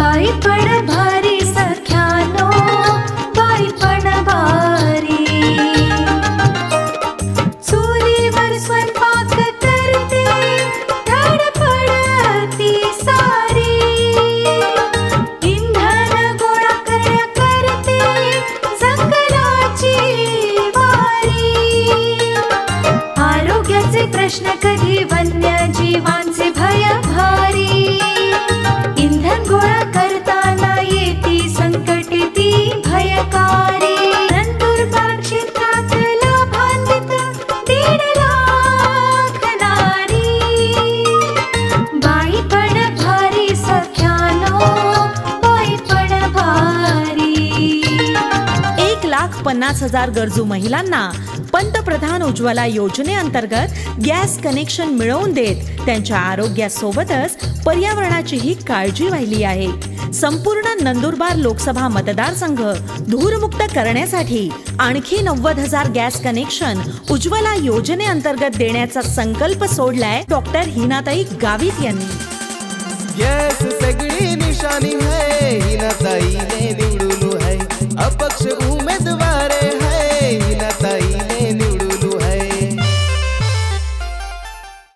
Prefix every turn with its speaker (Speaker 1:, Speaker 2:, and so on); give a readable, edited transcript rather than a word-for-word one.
Speaker 1: बाईपण भारी सख्यानो, बाईपण भारी. चुलीवर स्वयंपाक करते, धडपडती सारी. इंधन गोळा करते, जंगलाची वारी. आरोग्याचे प्रश्न कधी, वन्यजीवांचे भय भारी. इंधन गोळा करताना येती संकटे ती भयकारी. नंदुरबार क्षेत्रात लाभान्वित 1.5 लाख नारी. बाईपण भारी सख्यानो, बाईपण भारी.
Speaker 2: 1,50,000 गरजू महिलांना पंतप्रधान उज्ज्वला योजनेअंतर्गत गॅस कनेक्शन मिळवून देत त्यांच्या आरोग्यासोबतच पर्यावरणाचीही काळजी वाहिली आहे. संपूर्ण नंदुरबार लोकसभा मतदारसंघ धूरमुक्त करण्यासाठी आणखी 90,000 गॅस कनेक्शन उज्ज्वला योजनेअंतर्गत देण्याचा संकल्प सोडलाय डॉक्टर हिनाताई गावित यांनी.
Speaker 3: गॅस सगळी निशानी है, हिनाताईने निवडून है. अपक्ष